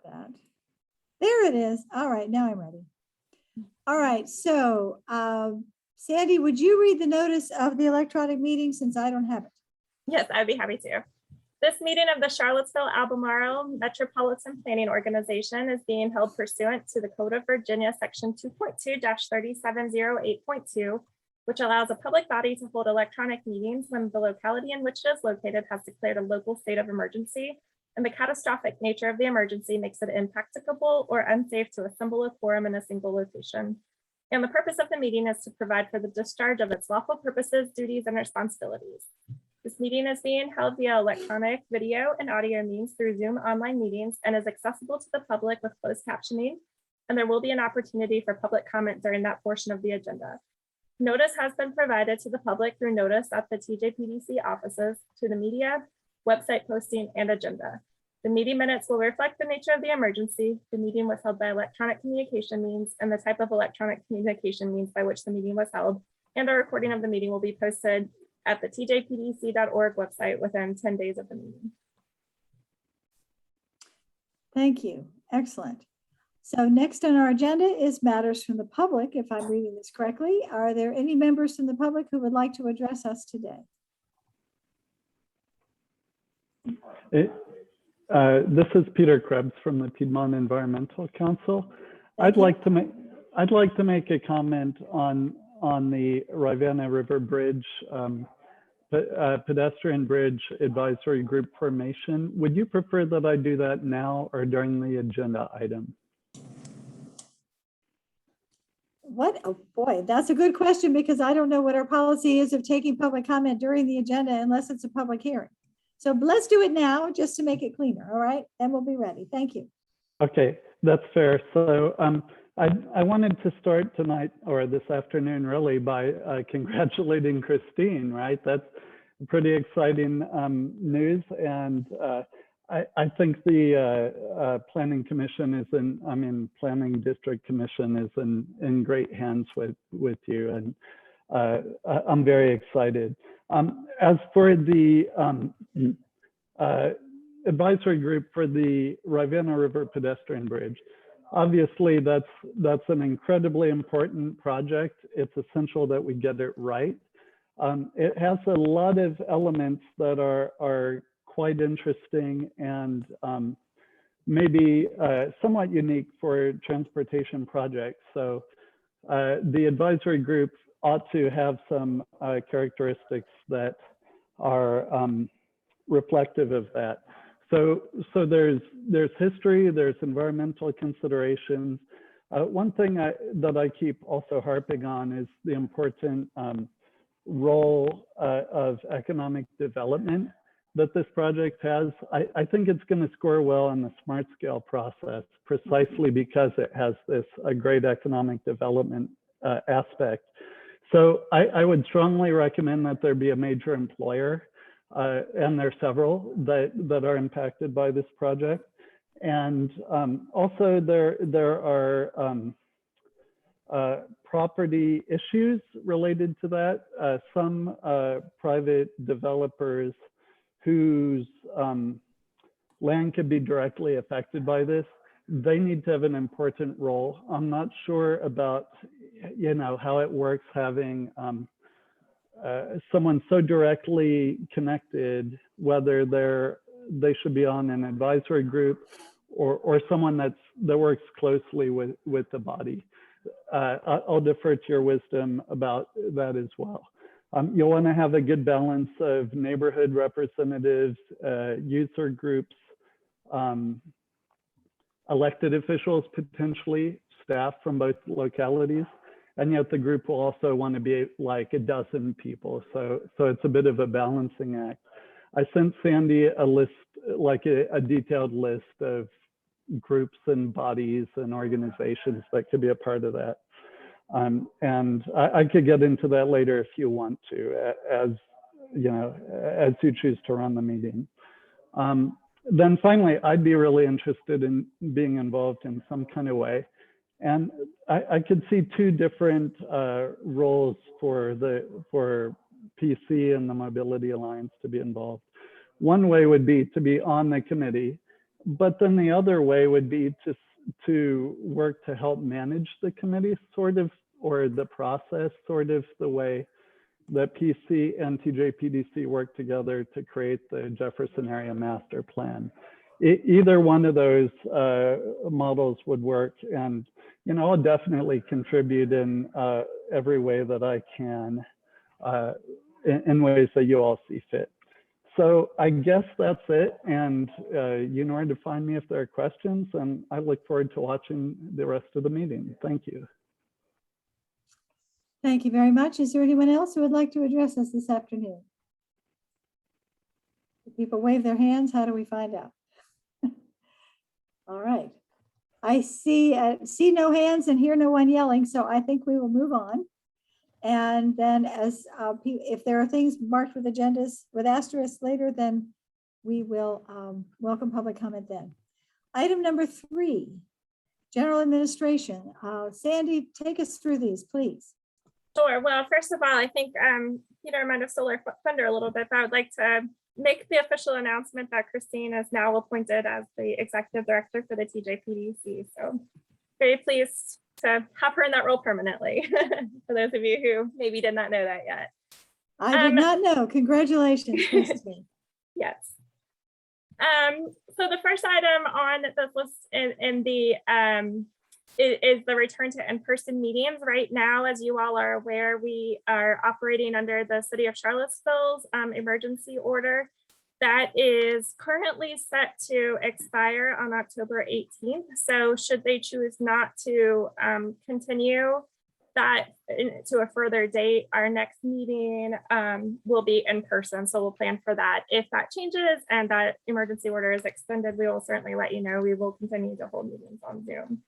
that. There it is. All right, now I'm ready. All right, so Sandy, would you read the notice of the electronic meeting since I don't have it? Yes, I'd be happy to. This meeting of the Charlottesville Albemarle Metropolitan Planning Organization is being held pursuant to the Code of Virginia, Section 2.2-3708.2, which allows a public body to hold electronic meetings when the locality in which it is located has declared a local state of emergency, and the catastrophic nature of the emergency makes it impracticable or unsafe to assemble a quorum in a single location. And the purpose of the meeting is to provide for the discharge of its lawful purposes, duties, and responsibilities. This meeting is being held via electronic, video, and audio means through Zoom online meetings and is accessible to the public with closed captioning, and there will be an opportunity for public comment during that portion of the agenda. Notice has been provided to the public through notice at the Tjpdc offices, to the media, website posting, and agenda. The meeting minutes will reflect the nature of the emergency. The meeting was held by electronic communication means and the type of electronic communication means by which the meeting was held, and a recording of the meeting will be posted at the tjpdc.org website within 10 days of the meeting. Thank you. Excellent. So next on our agenda is matters from the public, if I'm reading this correctly. Are there any members from the public who would like to address us today? This is Peter Krebs from the Piedmont Environmental Council. I'd like to make a comment on the Ravenna River Bridge pedestrian bridge advisory group formation. Would you prefer that I do that now or during the agenda item? What? Oh boy, that's a good question, because I don't know what our policy is of taking public comment during the agenda unless it's a public hearing. So let's do it now just to make it cleaner. All right, then we'll be ready. Thank you. Okay, that's fair. So I wanted to start tonight, or this afternoon really, by congratulating Christine, right? That's pretty exciting news. And I think the Planning Commission is Planning District Commission is in great hands with you. And I'm very excited. As for the advisory group for the Ravenna River Pedestrian Bridge, obviously that's an incredibly important project. It's essential that we get it right. It has a lot of elements that are quite interesting and maybe somewhat unique for transportation projects. So the advisory group ought to have some characteristics that are reflective of that. So there's history, there's environmental considerations. One thing that I keep also harping on is the important role of economic development that this project has. I think it's going to score well in the smart scale process precisely because it has this great economic development aspect. So I would strongly recommend that there be a major employer, and there are several that are impacted by this project. And also there are property issues related to that. Some private developers whose land could be directly affected by this, they need to have an important role. I'm not sure about how it works having someone so directly connected, whether they should be on an advisory group or someone that works closely with the body. I'll defer to your wisdom about that as well. You'll want to have a good balance of neighborhood representatives, user groups, elected officials, potentially staff from both localities. And yet the group will also want to be like a dozen people. So it's a bit of a balancing act. I sent Sandy a list, like a detailed list of groups and bodies and organizations that could be a part of that. And I could get into that later if you want to, as you choose to run the meeting. Then finally, I'd be really interested in being involved in some kind of way. And I could see two different roles for PC and the Mobility Alliance to be involved. One way would be to be on the committee But then the other way would be to work to help manage the committee sort of, or the process sort of the way that PC and Tjpdc work together to create the Jefferson Area Master Plan. Either one of those models would work, and I'll definitely contribute in every way that I can, in ways that you all see fit. So I guess that's it, and you know where to find me if there are questions, and I look forward to watching the rest of the meeting. Thank you. Thank you very much. Is there anyone else who would like to address us this afternoon? If people wave their hands, how do we find out? All right. I see no hands and hear no one yelling, so I think we will move on. And then as if there are things marked with agendas with asterisks later, then we will welcome public comment then. Item number 3, general administration. Sandy, take us through these, please. Sure. Well, first of all, I think Peter might have stole our thunder a little bit, but I would like to make the official announcement that Christine is now appointed as the executive director for the Tjpdc. So very pleased to have her in that role permanently. For those of you who maybe did not know that yet. I did not know. Congratulations, Christine. Yes. So the first item on this list in the is the return to in-person meetings. Right now, as you all are aware, we are operating under the City of Charlottesville's emergency order that is currently set to expire on October 18th. So should they choose not to continue that to a further date, our next meeting will be in person. So we'll plan for that. If that changes and that emergency order is extended, we will certainly let you know. We will continue to hold meetings on Zoom.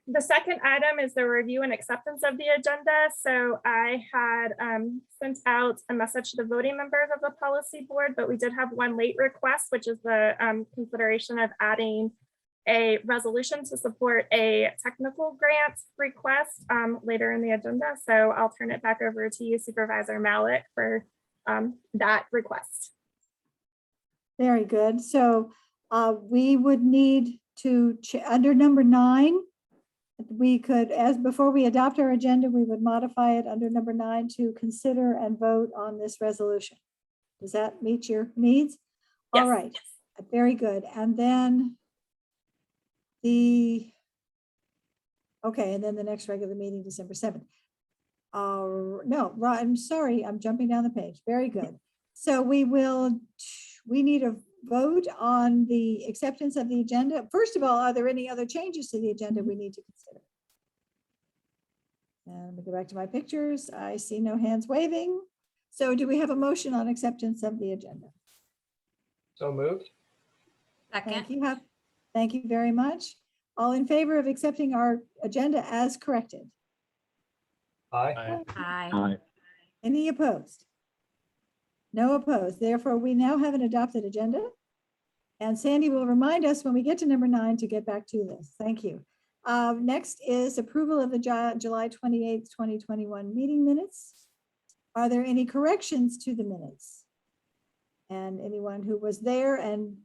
The second item is the review and acceptance of the agenda. So I had sent out a message to the voting members of the policy board, but we did have one late request, which is the consideration of adding a resolution to support a technical grant request later in the agenda. So I'll turn it back over to you, Supervisor Malik, for that request. Very good. So we would need to, under number 9, we could, as before we adopt our agenda, we would modify it under number 9 to consider and vote on this resolution. Does that meet your needs? Yes. All right, very good. And then the next regular meeting, December 7th. No, I'm sorry, I'm jumping down the page. Very good. So we need a vote on the acceptance of the agenda. First of all, are there any other changes to the agenda we need to consider? And let me go back to my pictures. I see no hands waving. So do we have a motion on acceptance of the agenda? So moved. Thank you. Thank you very much. All in favor of accepting our agenda as corrected? Aye. Aye. Any opposed? No opposed. Therefore, we now have an adopted agenda. And Sandy will remind us when we get to number 9 to get back to this. Thank you. Next is approval of the July 28th, 2021 meeting minutes. Are there any corrections to the minutes? And anyone who was there and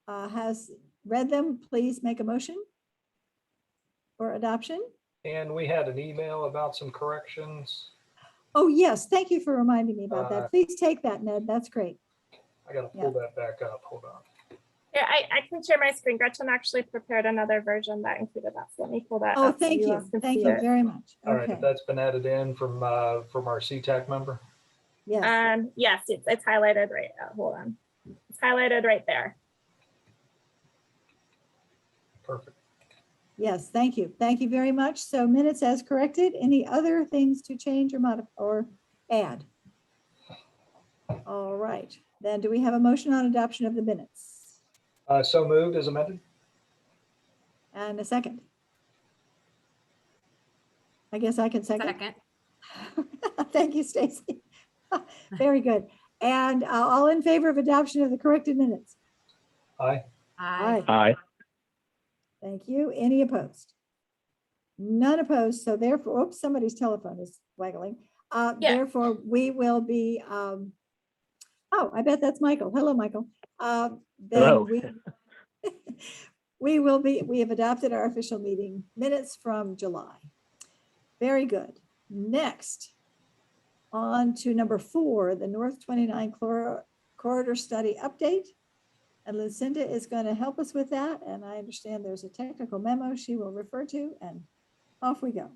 has read them, please make a motion for adoption. And we had an email about some corrections. Oh, yes. Thank you for reminding me about that. Please take that, Ned. That's great. I got to pull that back up. Hold on. Yeah, I can share my screen. Gretchen actually prepared another version that included that. So let me pull that Oh, up. thank you. Thank you very much. All right, Okay. that's been added in from our CTAC member. Yes. Yes, it's highlighted right. Hold on. It's highlighted right there. Perfect. Yes. Thank you. Thank you very much. So minutes as corrected. Any other things to change or modify or add? All right. Then do we have a motion on adoption of the minutes? So moved as amended. And a second. I guess I can second. Second. Thank you, Stacy. Very good. And all in favor of adoption of the corrected minutes? Aye. Aye. Aye. Thank you. Any opposed? None opposed. So therefore, oops, somebody's telephone is waggling. Therefore, we will be Oh, I bet that's Michael. Hello, Michael. Hello. Then we have adopted our official meeting minutes from July. Very good. Next, on to number 4, the North 29 corridor study update. And Lucinda is going to help us with that. And I understand there's a technical memo she will refer to, and off we go.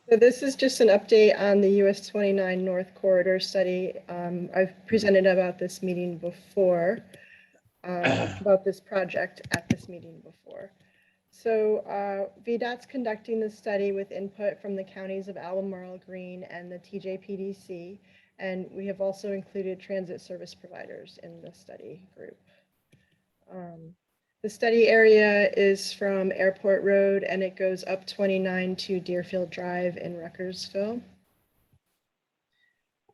So this is just an update on the US 29 North Corridor study. I've presented about this meeting before, about this project at this meeting before. So VDOT's conducting the study with input from the counties of Albemarle, Greene, and the Tjpdc. And we have also included transit service providers in the study group. The study area is from Airport Road and it goes up 29 to Deerfield Drive in Ruckersville.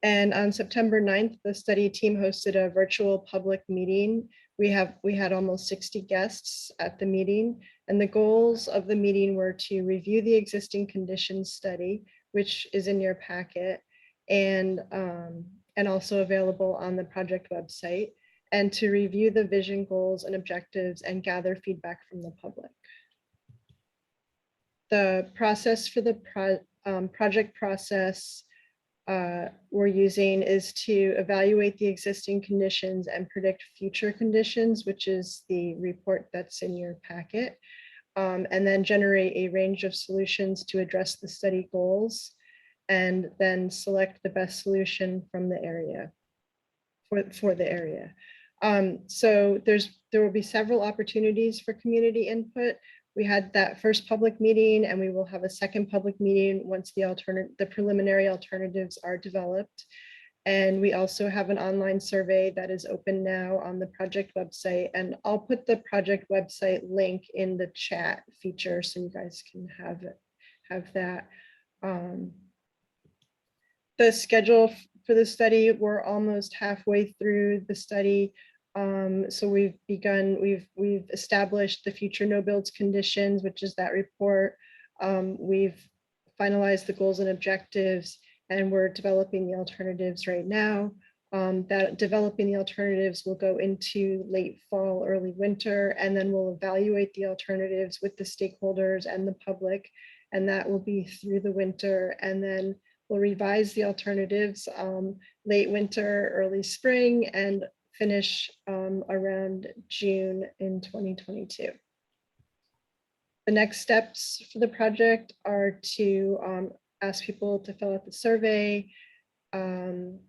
And on September 9th, the study team hosted a virtual public meeting. We had almost 60 guests at the meeting, and the goals of the meeting were to review the existing conditions study, which is in your packet, and also available on the project website, and to review the vision, goals, and objectives and gather feedback from the public. The process for the project process we're using is to evaluate the existing conditions and predict future conditions, which is the report that's in your packet, and then generate a range of solutions to address the study goals, and then select the best solution from the area for the area. So there will be several opportunities for community input. We had that first public meeting, and we will have a second public meeting once the preliminary alternatives are developed. And we also have an online survey that is open now on the project website. And I'll put the project website link in the chat feature so you guys can have that. The schedule for the study, we're almost halfway through the study. So we've established the future no builds conditions, which is that report. We've finalized the goals and objectives, and we're developing the alternatives right now. Developing the alternatives will go into late fall, early winter, and then we'll evaluate the alternatives with the stakeholders and the public, and that will be through the winter. And then we'll revise the alternatives late winter, early spring, and finish around June in 2022. The next steps for the project are to ask people to fill out the survey, and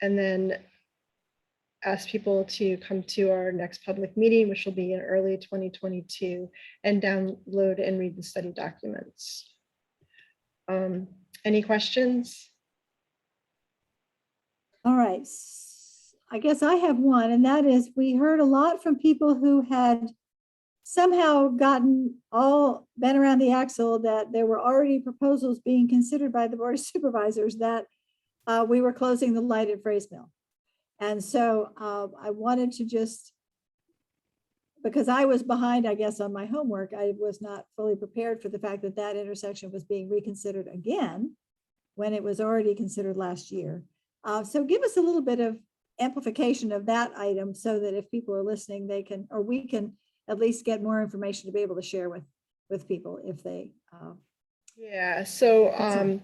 then ask people to come to our next public meeting, which will be in early 2022, and download and read the study documents. Any questions? All right. I guess I have one, and that is we heard a lot from people who had somehow been around the axle that there were already proposals being considered by the Board of Supervisors that we were closing the light at Frays Mill. And so I wanted to just, because I was behind, I guess, on my homework, I was not fully prepared for the fact that that intersection was being reconsidered again when it was already considered last year. So give us a little bit of amplification of that item so that if people are listening, they can, or we can at least get more information to be able to share with people if they. Yeah, so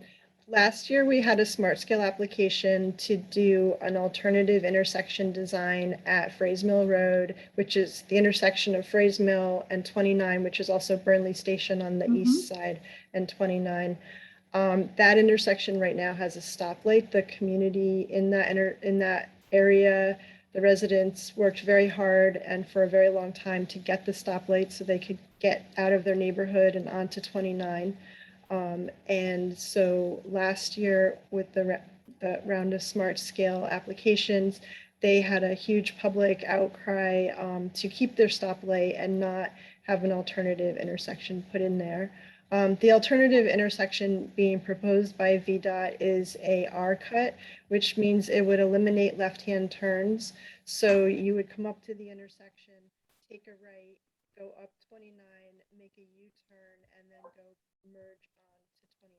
last year we had a smart scale application to do an alternative intersection design at Frays Mill Road, which is the intersection of Frays Mill and 29, which is also Burnley Station on the east side, and 29. That intersection right now has a stoplight. The community in that area, the residents worked very hard and for a very long time to get the stoplight so they could get out of their neighborhood and onto 29. And so last year with the round of smart scale applications, they had a huge public outcry to keep their stoplight and not have an alternative intersection put in there. The alternative intersection being proposed by VDOT is a R cut, which means it would eliminate left-hand turns. So you would come up to the intersection, take a right, go up 29, make a U-turn, and then go merge on to 29,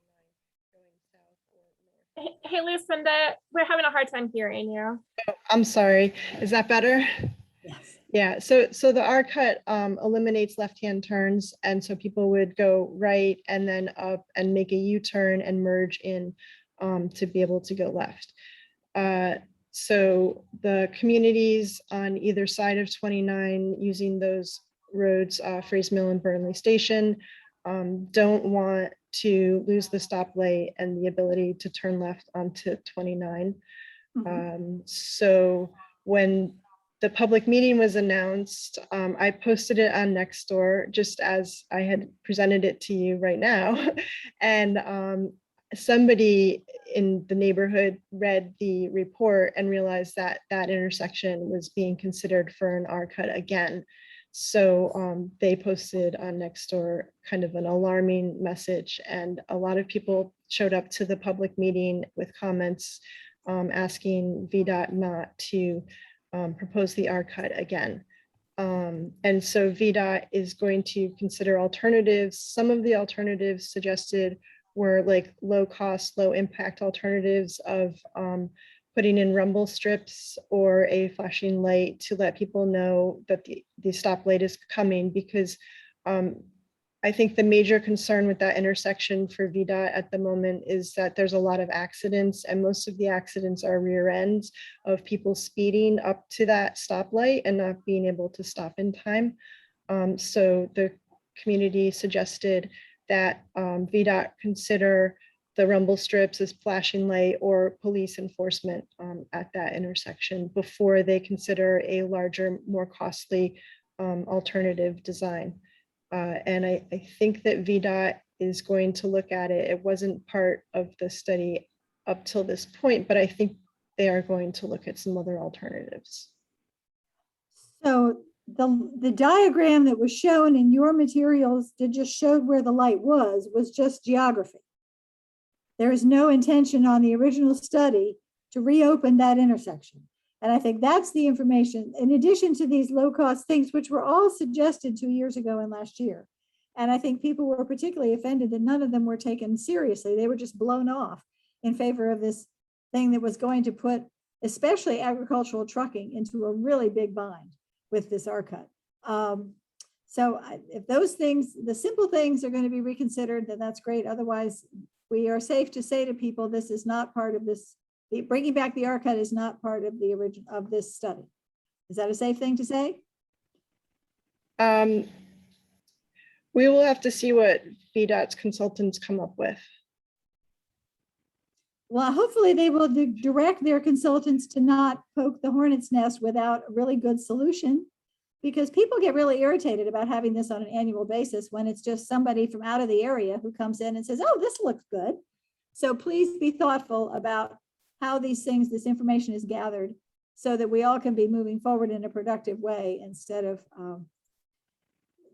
going south or north Hey, Lucinda, we're having a hard time hearing you. I'm sorry. Is that better? Yes. Yeah, so the R cut eliminates left-hand turns, and so people would go right and then up and make a U-turn and merge in to be able to go left. So the communities on either side of 29 using those roads, Fraser Mill and Burnley Station, don't want to lose the stoplight and the ability to turn left onto 29. So when the public meeting was announced, I posted it on Nextdoor just as I had presented it to you right now. And somebody in the neighborhood read the report and realized that that intersection was being considered for an R cut again. So they posted on Nextdoor kind of an alarming message, and a lot of people showed up to the public meeting with comments asking VDOT not to propose the R cut again. And so VDOT is going to consider alternatives. Some of the alternatives suggested were like low cost, low impact alternatives of putting in rumble strips or a flashing light to let people know that the stoplight is coming, because I think the major concern with that intersection for VDOT at the moment is that there's a lot of accidents, and most of the accidents are rear ends of people speeding up to that stoplight and not being able to stop in time. So the community suggested that VDOT consider the rumble strips as flashing light or police enforcement at that intersection before they consider a larger, more costly alternative design. And I think that VDOT is going to look at it. It wasn't part of the study up till this point, but I think they are going to look at some other alternatives. So the diagram that was shown in your materials that just showed where the light was just geography. There is no intention on the original study to reopen that intersection. And I think that's the information, in addition to these low-cost things, which were all suggested 2 years ago and last year. And I think people were particularly offended that none of them were taken seriously. They were just blown off in favor of this thing that was going to put, especially agricultural trucking, into a really big bind with this R cut. If those things, the simple things, are going to be reconsidered, then that's great. Otherwise, we are safe to say to people, this is not part of this. Bringing back the R cut is not part of the origin of this study. Is that a safe thing to say? We will have to see what VDOT's consultants come up with. Well, hopefully they will direct their consultants to not poke the hornet's nest without a really good solution, because people get really irritated about having this on an annual basis when it's just somebody from out of the area who comes in and says, oh, this looks good. So please be thoughtful about how these things, this information is gathered, so that we all can be moving forward in a productive way instead of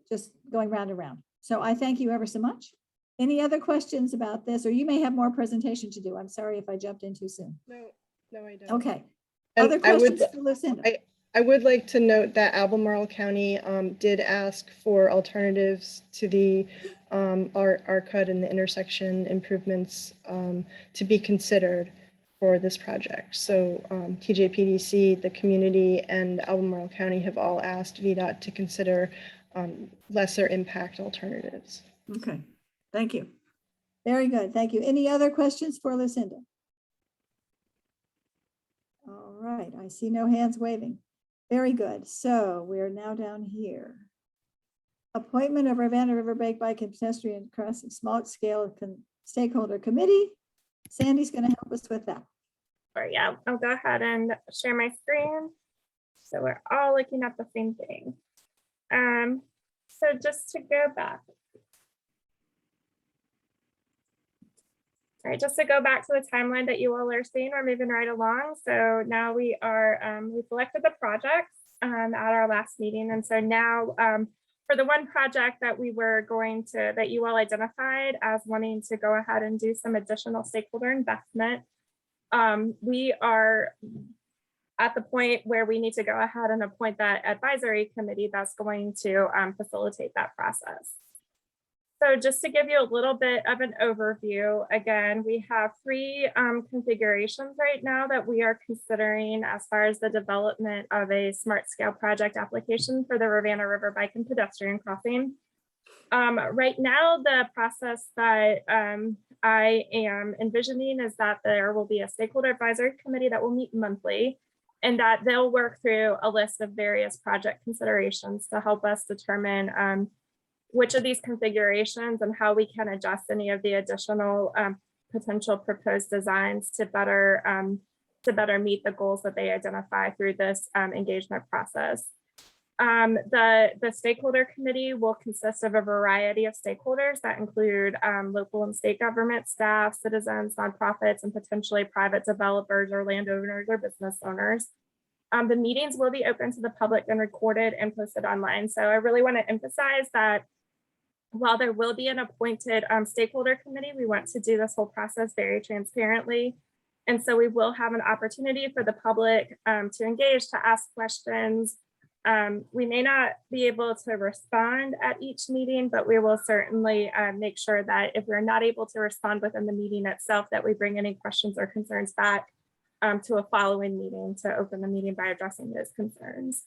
just going round and round. So I thank you ever so much. Any other questions about this? Or you may have more presentation to do. I'm sorry if I jumped in too soon. No, I don't. Okay. And other questions for Lucinda? I would like to note that Albemarle County did ask for alternatives to the R cut and the intersection improvements to be considered for this project. So Tjpdc, the community, and Albemarle County have all asked VDOT to consider lesser impact alternatives. Okay, thank you. Very good, thank you. Any other questions for Lucinda? All right, I see no hands waving. Very good, so we're now down here. Appointment of Ravenna Riverbank Bike and Pedestrian Crossing Small Scale Stakeholder Committee. Sandy's going to help us with that. Or yeah, I'll go ahead and share my screen. So we're all looking at the same thing. So just to go back. All right, just to go back to the timeline that you all are seeing, we're moving right along. So now we are, we selected the projects at our last meeting. And so now for the one project that we were going to, that you all identified as wanting to go ahead and do some additional stakeholder investment, we are at the point where we need to go ahead and appoint that advisory committee that's going to facilitate that process. So just to give you a little bit of an overview, again, we have three configurations right now that we are considering as far as the development of a smart scale project application for the Ravenna Riverbank and pedestrian crossing. Right now, the process that I am envisioning is that there will be a stakeholder advisory committee that will meet monthly, and that they'll work through a list of various project considerations to help us determine which of these configurations and how we can adjust any of the additional potential proposed designs to better meet the goals that they identify through this engagement process. The stakeholder committee will consist of a variety of stakeholders that include local and state government staff, citizens, nonprofits, and potentially private developers or landowners or business owners. The meetings will be open to the public and recorded and posted online. So I really want to emphasize that while there will be an appointed stakeholder committee, we want to do this whole process very transparently. And so we will have an opportunity for the public to engage, to ask questions. We may not be able to respond at each meeting, but we will certainly make sure that if we're not able to respond within the meeting itself, that we bring any questions or concerns back to a following meeting to open the meeting by addressing those concerns.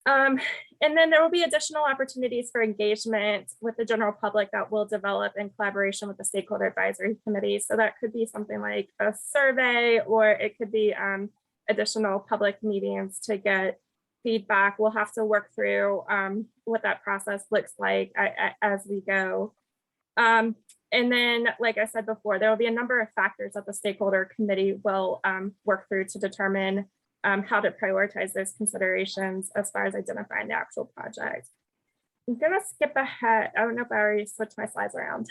And then there will be additional opportunities for engagement with the general public that will develop in collaboration with the stakeholder advisory committee. So that could be something like a survey, or it could be additional public meetings to get feedback. We'll have to work through what that process looks like as we go. And then, like I said before, there will be a number of factors that the stakeholder committee will work through to determine how to prioritize those considerations as far as identifying the actual project. I'm gonna skip ahead. I don't know if I already switched my slides around.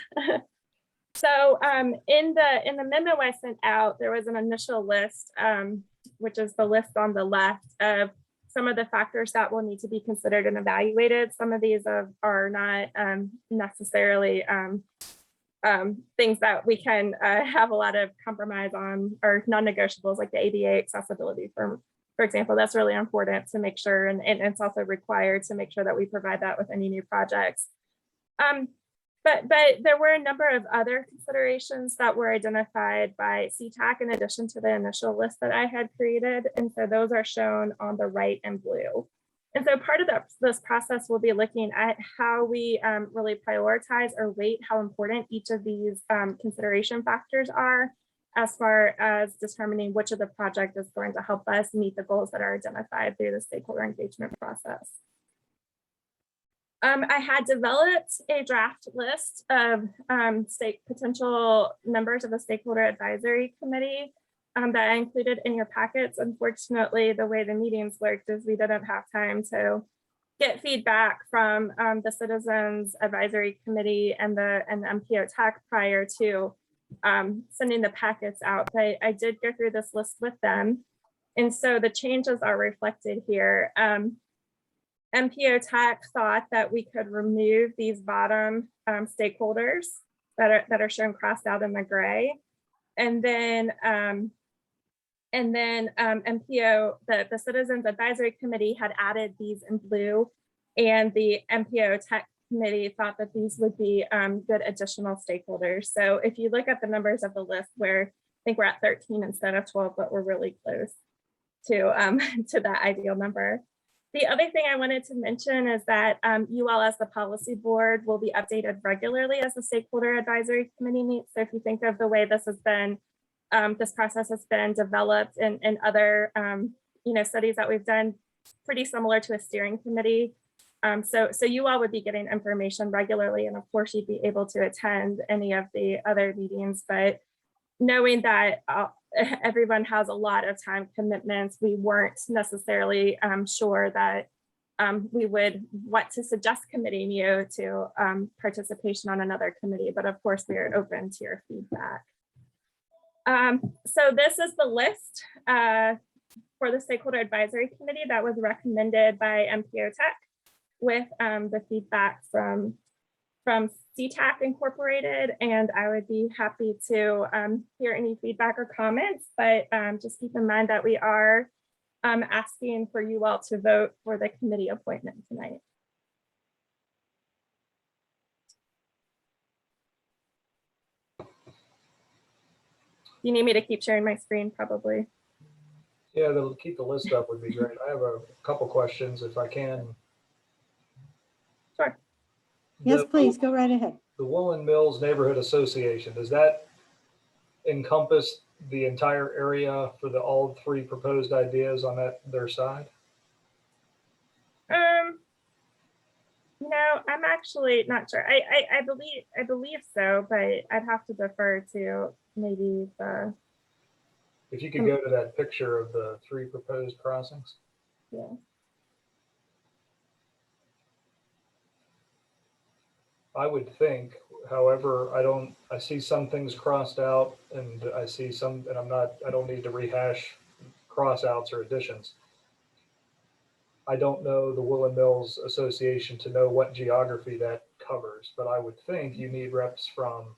So in the memo I sent out, there was an initial list, which is the list on the left of some of the factors that will need to be considered and evaluated. Some of these are not necessarily things that we can have a lot of compromise on, or non-negotiables, like the ADA accessibility, for example. That's really important to make sure, and it's also required to make sure that we provide that with any new projects. But there were a number of other considerations that were identified by CTAC in addition to the initial list that I had created. And so those are shown on the right in blue. And so part of this process will be looking at how we really prioritize or weight how important each of these consideration factors are, as far as determining which of the project is going to help us meet the goals that are identified through the stakeholder engagement process. I had developed a draft list of potential members of the Stakeholder Advisory Committee that I included in your packets. Unfortunately, the way the meetings worked is we didn't have time to get feedback from the Citizens Advisory Committee and the MPO TAC prior to sending the packets out. But I did go through this list with them. And so the changes are reflected here. MPO TAC thought that we could remove these bottom stakeholders that are shown crossed out in the gray. And then MPO, the Citizens Advisory Committee had added these in blue, and the MPO TAC committee thought that these would be good additional stakeholders. So if you look at the numbers of the list, where I think we're at 13 instead of 12, but we're really close to that ideal number. The other thing I wanted to mention is that you all as the policy board will be updated regularly as the Stakeholder Advisory Committee meets. So if you think of the way this has been, this process has been developed in other studies that we've done, pretty similar to a steering committee. So you all would be getting information regularly, and of course you'd be able to attend any of the other meetings, but knowing that everyone has a lot of time commitments, we weren't necessarily sure that we would want to suggest committing you to participation on another committee, but of course we are open to your feedback. So this is the list for the Stakeholder Advisory Committee that was recommended by MPO TAC with the feedback from CTAC Incorporated, and I would be happy to hear any feedback or comments, but just keep in mind that we are asking for you all to vote for the committee appointment tonight. You need me to keep sharing my screen, probably. Yeah, keep the list up would be great. I have a couple questions if I can. Sure. Yes, The- please, go right ahead. The Woolen Mills Neighborhood Association, does that encompass the entire area for all three proposed ideas on their side? No, I'm actually not sure. I believe so, but I'd have to defer to maybe the, If you could go to that picture of the three proposed crossings. yeah. I would think, however, I see some things crossed out and I see some, and I don't need to rehash cross outs or additions. I don't know the Woolen Mills Association to know what geography that covers, but I would think you need reps from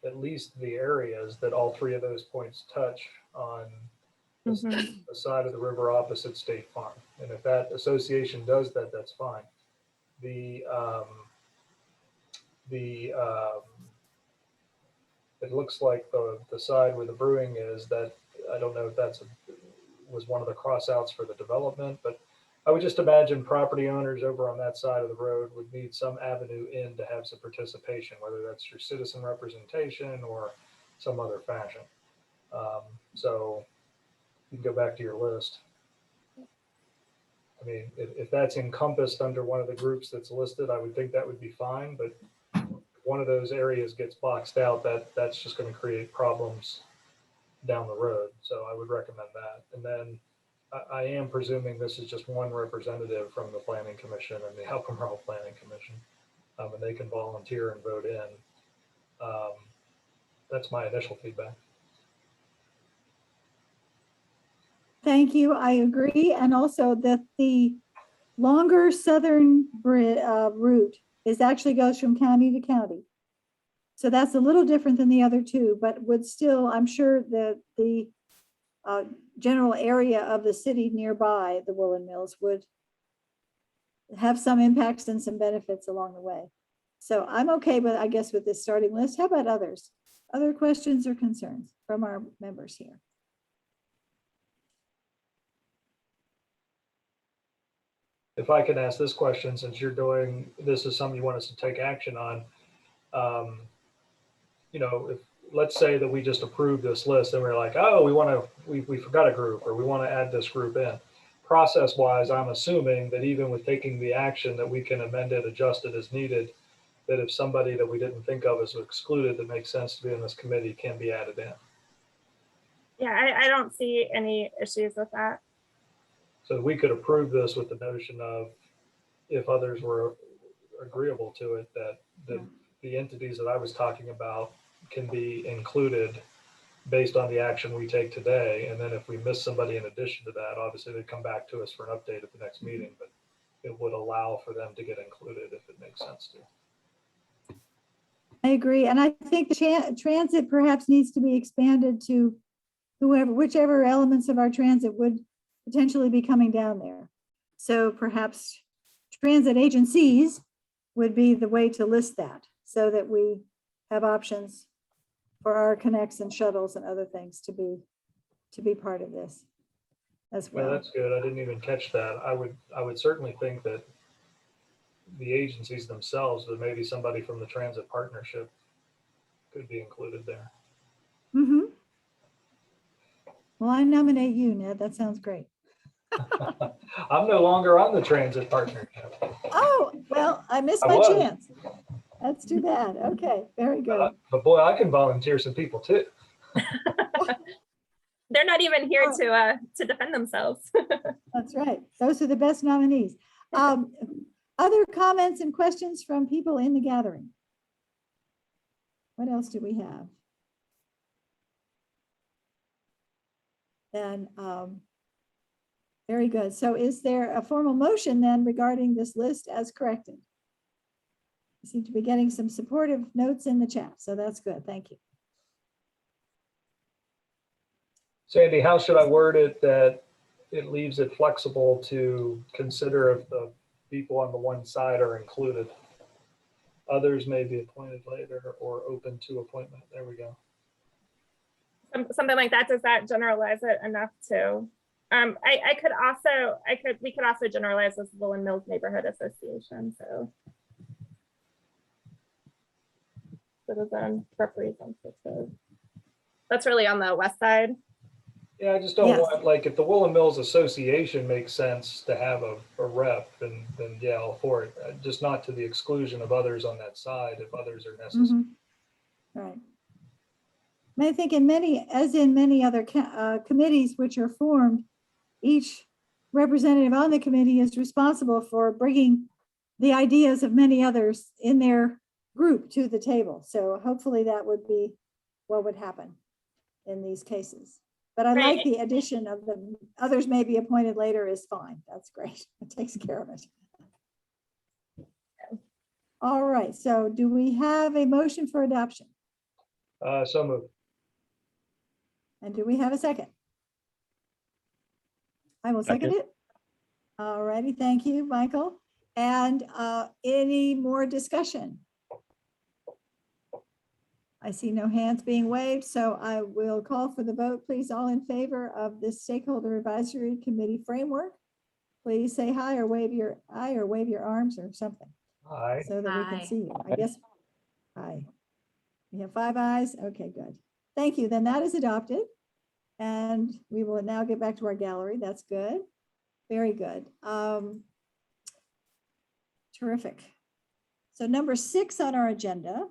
at least the areas that all three of those points touch on Mhm. the side of the river opposite State Farm. And if that association does that, that's fine. It looks like the side where the brewing is, that I don't know if was one of the cross outs for the development, but I would just imagine property owners over on that side of the road would need some avenue in to have some participation, whether that's through citizen representation or some other fashion. So you can go back to your list. I mean, if that's encompassed under one of the groups that's listed, I would think that would be fine, but one of those areas gets boxed out, that's just going to create problems down the road. So I would recommend that. And then I am presuming this is just one representative from the Planning Commission and the Albemarle Planning Commission, and they can volunteer and vote in. That's my initial feedback. Thank you. I agree. And also that the longer southern route actually goes from county to county. So that's a little different than the other two, but would still, I'm sure that the general area of the city nearby, the Woolen Mills, would have some impacts and some benefits along the way. So I'm okay with, I guess, with this starting list. How about others? Other questions or concerns from our members here? If I can ask this question, since this is something you want us to take action on, if let's say that we just approve this list and we're like, oh, we forgot a group or we want to add this group in. Process wise, I'm assuming that even with taking the action that we can amend it, adjust it as needed, that if somebody that we didn't think of as excluded that makes sense to be in this committee can be added in. Yeah, I don't see any issues with that. So we could approve this with the notion of, if others were agreeable to it, that the entities that I was talking about can be included based on the action we take today. And then if we miss somebody in addition to that, obviously they come back to us for an update at the next meeting, but it would allow for them to get included if it makes sense to. I agree. And I think the transit perhaps needs to be expanded to whichever elements of our transit would potentially be coming down there. So perhaps transit agencies would be the way to list that, so that we have options for our connects and shuttles and other things to be part of this as well. Yeah, that's good. I didn't even catch that. I would certainly think that the agencies themselves, that maybe somebody from the transit partnership could be included there. Mm-hmm. Well, I nominate you, Ned. That sounds great. I'm no longer on the transit partnership. Oh, well, I missed I my was. chance. That's too bad. Okay, very good. But boy, I can volunteer some people too. They're not even here to defend themselves. That's right. Those are the best nominees. Other comments and questions from people in the gathering? What else do we have? Then, very good. So is there a formal motion then regarding this list as corrected? We seem to be getting some supportive notes in the chat, so that's good. Thank you. Sandy, how should I word it that it leaves it flexible to consider if the people on the one side are included? Others may be appointed later or open to appointment. There we go. Something like that. Does that generalize it enough to? We could also generalize this Woolen Mills Neighborhood Association. So citizen representative. That's really on the west side. Yeah, I just don't Yes. want, like, if the Woolen Mills Association makes sense to have a rep, then yeah, all for it. Just not to the exclusion of others on that side if others are necessary. Mhm. Right. I think in many other committees which are formed, each representative on the committee is responsible for bringing the ideas of many others in their group to the table. So hopefully that would be what would happen in these cases. But I like the addition of the others may be appointed later is fine. That's great. It takes care of it. All right. So do we have a motion for adoption? So moved. And do we have a second? I will second it. All righty, thank you, Michael. And any more discussion? I see no hands being waved, so I will call for the vote. Please, all in favor of the Stakeholder Advisory Committee framework, please say hi or wave your arms or something. Aye. So that we can see you. I guess, aye. We have 5 ayes. Okay, good. Thank you. Then that is adopted. And we will now get back to our gallery. That's good. Very good. Terrific. So number 6 on our agenda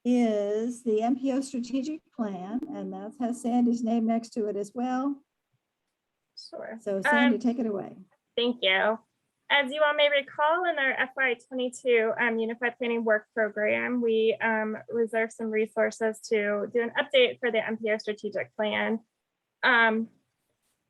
is the Mpo Strategic Plan, and that has Sandy's name next to it as well. Sure. So Sandy, take it away. Thank you. As you all may recall, in our FY22 Unified Planning Work Program, we reserved some resources to do an update for the Mpo Strategic Plan.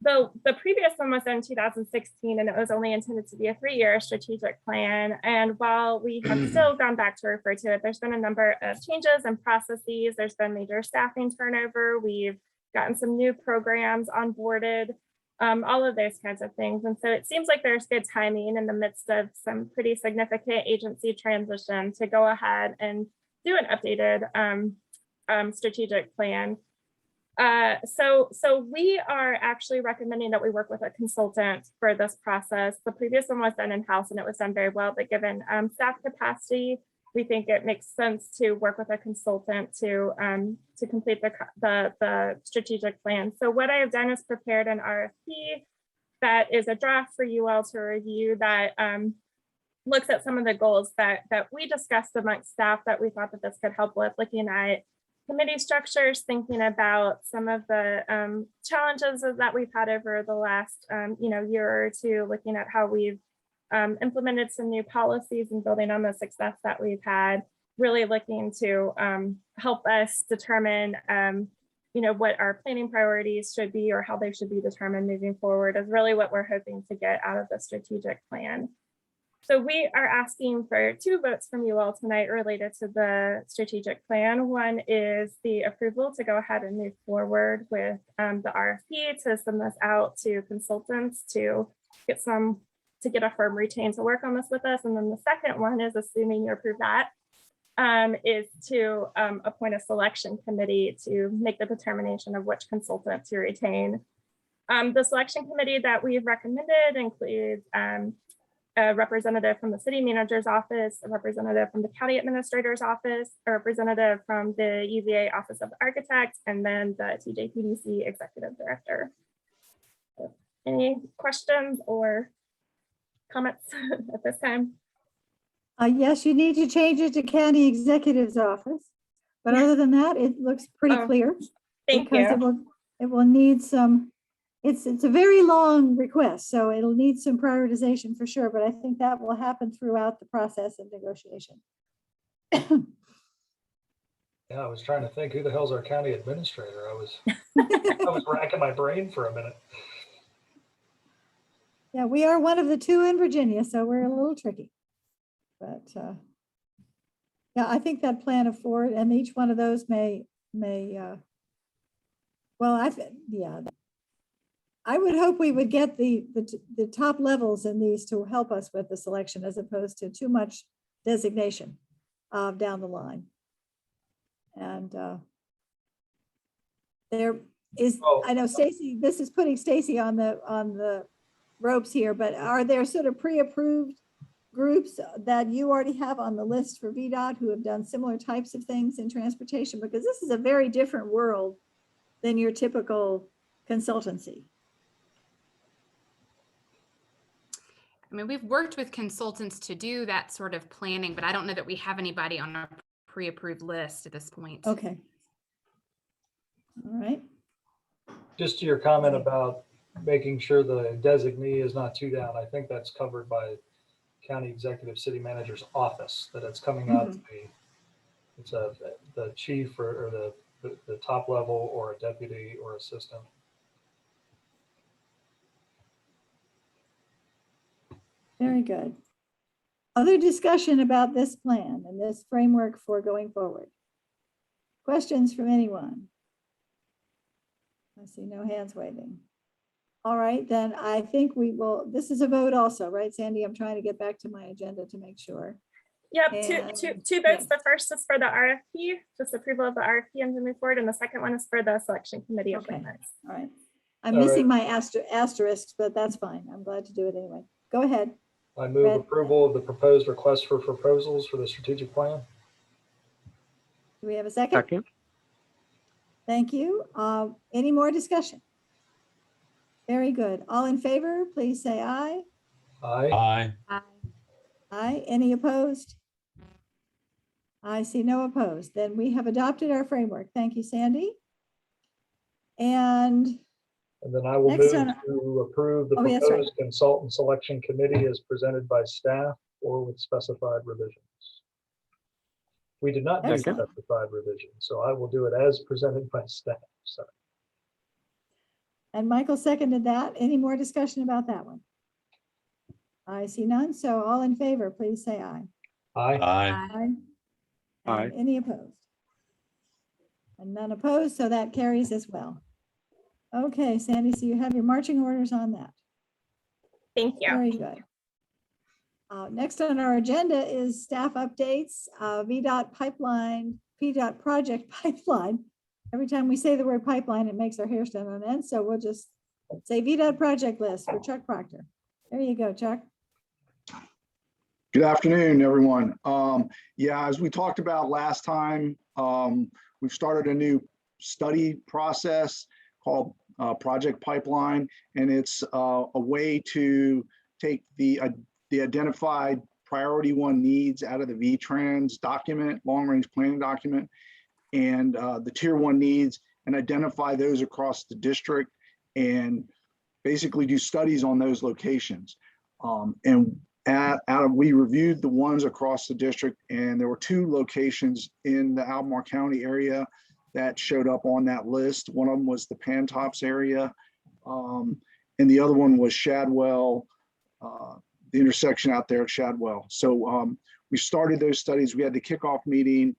The previous one was in 2016, and it was only intended to be a 3-year strategic plan. And while we have still gone back to refer to it, there's been a number of changes and processes. There's been major staffing turnover. We've gotten some new programs onboarded, all of those kinds of things. And so it seems like there's good timing in the midst of some pretty significant agency transition to go ahead and do an updated strategic plan. So we are actually recommending that we work with a consultant for this process. The previous one was done in-house and it was done very well, but given staff capacity, we think it makes sense to work with a consultant to complete the strategic plan. So what I have done is prepared an RFP that is a draft for you all to review that looks at some of the goals that we discussed amongst staff that we thought that this could help with, looking at committee structures, thinking about some of the challenges that we've had over the last year or two, looking at how we've implemented some new policies and building on the success that we've had, really looking to help us determine what our planning priorities should be or how they should be determined moving forward is really what we're hoping to get out of the strategic plan. So we are asking for 2 votes from you all tonight related to the strategic plan. One is the approval to go ahead and move forward with the RFP to send this out to consultants to get a firm retained to work on this with us. And then the second one is, assuming you approve that, is to appoint a selection committee to make the determination of which consultant to retain. The selection committee that we've recommended includes a representative from the city manager's office, a representative from the county administrator's office, a representative from the UVA office of the architect, and then the Tjpdc executive director. So, any questions or comments at this time? Yes, you need to change it to county executive's office. But other than that, it looks pretty clear. Thank you. It will need some, it's a very long request, so it'll need some prioritization for sure, but I think that will happen throughout the process of negotiation. Yeah, I was trying to think, who the hell's our county administrator? I was racking my brain for a minute. Yeah, we are one of the 2 in Virginia, so we're a little tricky. But yeah, I think that plan of 4, and each one of those may I would hope we would get the top levels in these to help us with the selection, as opposed to too much designation down the line. And there is, Oh. I know Stacy, this is putting Stacy on the ropes here, but are there sort of pre-approved groups that you already have on the list for VDOT who have done similar types of things in transportation? Because this is a very different world than your typical consultancy. I mean, we've worked with consultants to do that sort of planning, but I don't know that we have anybody on our pre-approved list at this point. Okay. All right. Just to your comment about making sure the designee is not too down, I think that's covered by county executive city manager's office, that it's coming out to be, it's the chief or the top level or a deputy or assistant. Very good. Other discussion about this plan and this framework for going forward? Questions from anyone? I see no hands waving. All right, then I think we will, this is a vote also, right, Sandy? I'm trying to get back to my agenda to make sure. Yep, And- two votes. yeah. The first is for the RFP, just approval of the RFP and to move forward. And the second one is for the selection committee Okay. appointments. All right. I'm All missing my asterisks, but that's fine. I'm glad to do it anyway. Go ahead. I move Red. approval of the proposed request for proposals for the strategic plan. Do we have a second? Second. Thank you. Any more discussion? Very good. All in favor, please say aye. Aye. Aye. Aye. Any opposed? I see no opposed. Then we have adopted our framework. Thank you, Sandy. And And then I will Next move on- to approve the Oh, yes, right. proposed consultant selection committee as presented by staff or with specified revisions. We did not make Excellent. specified revisions, so I will do it as presented by staff. So Michael seconded that. Any more discussion about that one? I see none. So all in favor, please say aye. aye. Aye. Aye. And any opposed? And none opposed, so that carries as well. Okay, Sandy, so you have your marching orders on that. Thank you. Very good. Next on our agenda is staff updates, VDOT pipeline, PDOT project pipeline. Every time we say the word pipeline, it makes our hair stand on end. So we'll just say VDOT project list for Chuck Proctor. There you go, Chuck. Good afternoon, everyone. Yeah, as we talked about last time, we've started a new study process called Project Pipeline, and it's a way to take the identified priority one needs out of the VTrans document, long range planning document, and the tier one needs, and identify those across the district and basically do studies on those locations. We reviewed the ones across the district, and there were 2 locations in the Albemarle County area that showed up on that list. One of them was the Pantops area, and the other one was Shadwell, the intersection out there at Shadwell. So we started those studies. We had the kickoff meeting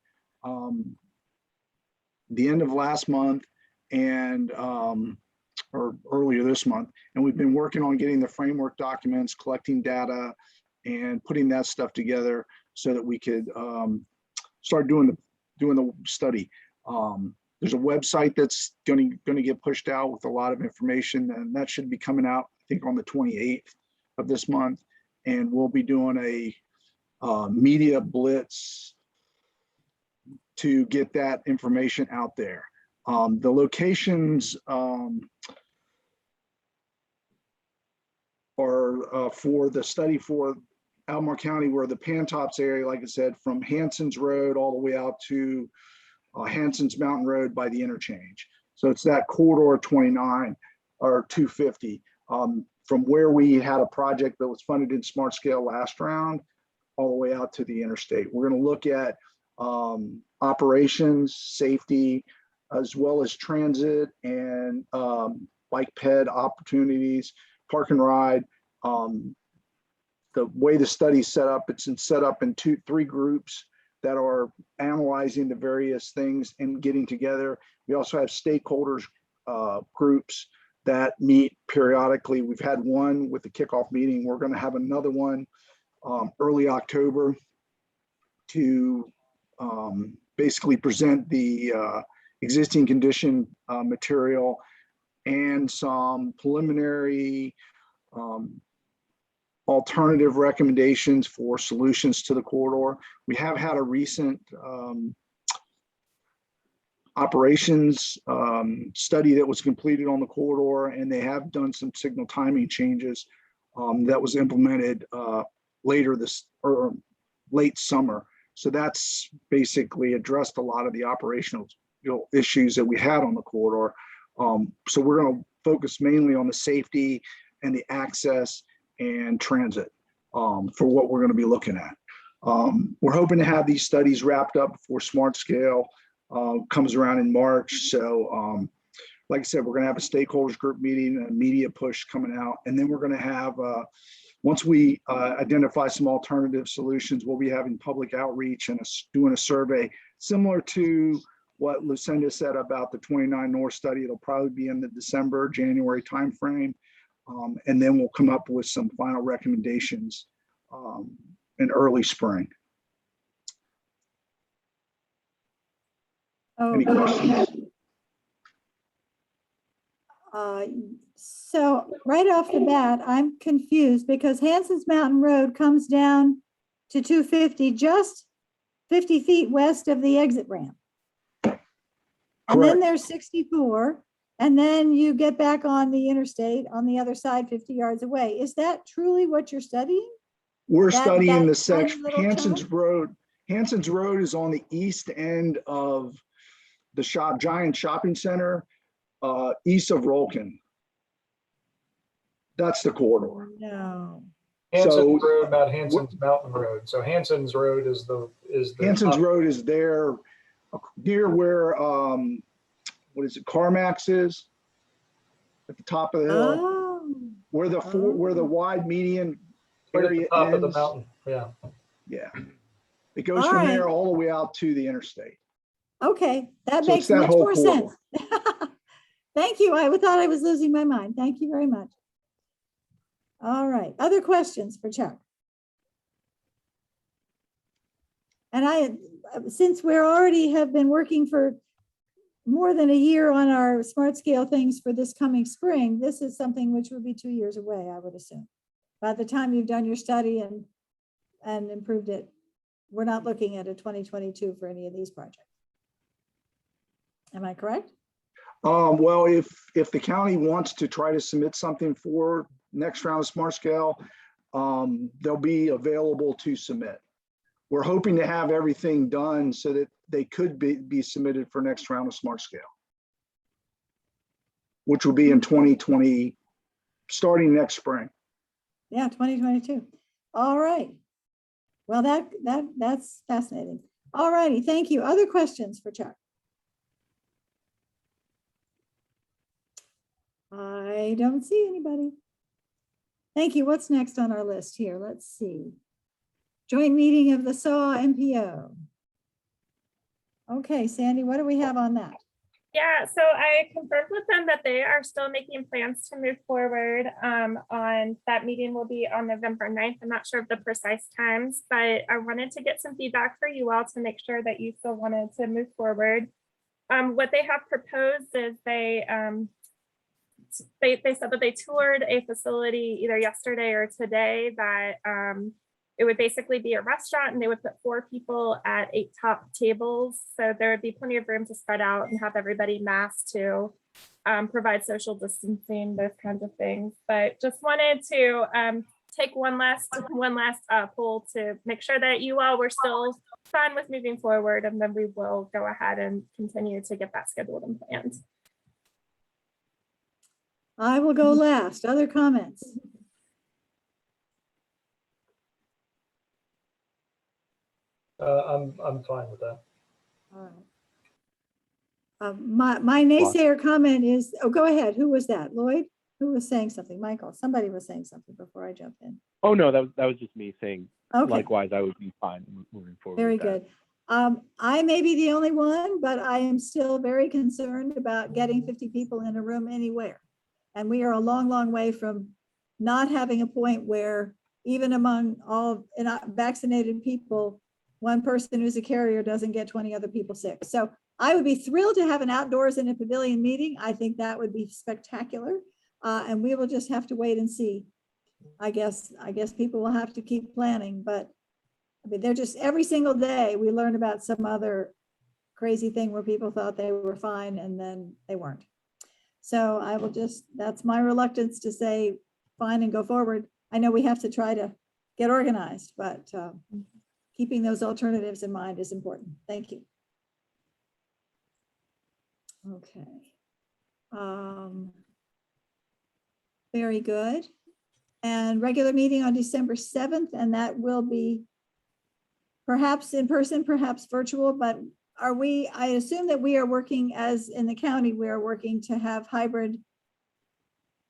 the end of last month and or earlier this month, and we've been working on getting the framework documents, collecting data, and putting that stuff together so that we could start doing the study. There's a website that's going to get pushed out with a lot of information, and that should be coming out, I think, on the 28th of this month. And we'll be doing a media blitz to get that information out there. The locations are for the study for Albemarle County, where the Pantops area, like I said, from Hanson's Road all the way out to Hanson's Mountain Road by the interchange. So it's that corridor 29 or 250 from where we had a project that was funded in Smart Scale last round all the way out to the interstate. We're going to look at operations, safety, as well as transit and bike ped opportunities, park and ride. The way the study's set up, it's set up in 3 groups that are analyzing the various things and getting together. We also have stakeholders groups that meet periodically. We've had one with the kickoff meeting. We're going to have another one early October to basically present the existing condition material and some preliminary alternative recommendations for solutions to the corridor. We have had a recent operations study that was completed on the corridor, and they have done some signal timing changes that was implemented later this or late summer. So that's basically addressed a lot of the operational issues that we had on the corridor. So we're going to focus mainly on the safety and the access and transit for what we're going to be looking at. We're hoping to have these studies wrapped up before Smart Scale comes around in March. So like I said, we're going to have a stakeholders group meeting, a media push coming out, and then we're going to have, once we identify some alternative solutions, we'll be having public outreach and doing a survey similar to what Lucinda said about the 29 North study. It'll probably be in the December, January timeframe. And then we'll come up with some final recommendations in early spring. Any questions? So right off the bat, I'm confused because Hanson's Mountain Road comes down to 250, just 50 feet west of the exit ramp. And then there's 64, and then you get back on the interstate on the other side, 50 yards away. Is that truly what you're studying? We're That studying the tiny section. little Hanson's chunk? Road. Hanson's Road is on the east end of the giant shopping center, east of Rolkin. That's the corridor. No. Hanson's So- Road, not Hanson's Mountain Road. So Hanson's Road is the Hanson's Road is there near where, what is it, CarMax is? At the top of the hill, Oh, where the wide median at area the top of the ends. mountain. Yeah. Yeah. It goes All from right. there all the way out to the interstate. okay. That So makes it's that much whole more sense. Thank you. I thought I was losing my mind. Thank you very much. All right. Other questions for Chuck? And since we're already have been working for more than a year on our smart scale things for this coming spring, this is something which will be 2 years away, I would assume. By the time you've done your study and improved it, we're not looking at a 2022 for any of these projects. Am I correct? Well, if the county wants to try to submit something for next round of smart scale, they'll be available to submit. We're hoping to have everything done so that they could be submitted for next round of smart scale, which will be in 2020, starting next spring. Yeah, 2022. All right. Well, that's fascinating. All righty, thank you. Other questions for Chuck? I don't see anybody. Thank you. What's next on our list here? Let's see. Joint meeting of the SAW MPO. Okay, Sandy, what do we have on that? Yeah, so I confirmed with them that they are still making plans to move forward on that meeting will be on November 9th. I'm not sure of the precise times, but I wanted to get some feedback for you all to make sure that you still wanted to move forward. What they have proposed is they said that they toured a facility either yesterday or today that it would basically be a restaurant, and they would put 4 people at 8 top tables. So there would be plenty of room to spread out and have everybody masked to provide social distancing, those kinds of things. But just wanted to take one last poll to make sure that you all were still fine with moving forward, and then we will go ahead and continue to get that scheduled and planned. I will go last. Other comments? I'm fine with that. All right. My naysayer comment is, oh, go ahead. Who was that? Lloyd? Who was saying something? Michael? Somebody was saying something before I jumped in. Oh, no, that was just me saying, Okay. likewise, I would be fine moving forward. Very with that. good. I may be the only one, but I am still very concerned about getting 50 people in a room anywhere. And we are a long, long way from not having a point where even among all vaccinated people, one person who's a carrier doesn't get 20 other people sick. So I would be thrilled to have an outdoors in a pavilion meeting. I think that would be spectacular. And we will just have to wait and see. I guess people will have to keep planning, but I mean, they're just every single day we learn about some other crazy thing where people thought they were fine and then they weren't. So I will just, that's my reluctance to say fine and go forward. I know we have to try to get organized, but keeping those alternatives in mind is important. Thank you. Okay. Very good. And regular meeting on December 7th, and that will be perhaps in person, perhaps virtual, but are we, I assume that we are working as in the county, we are working to have hybrid,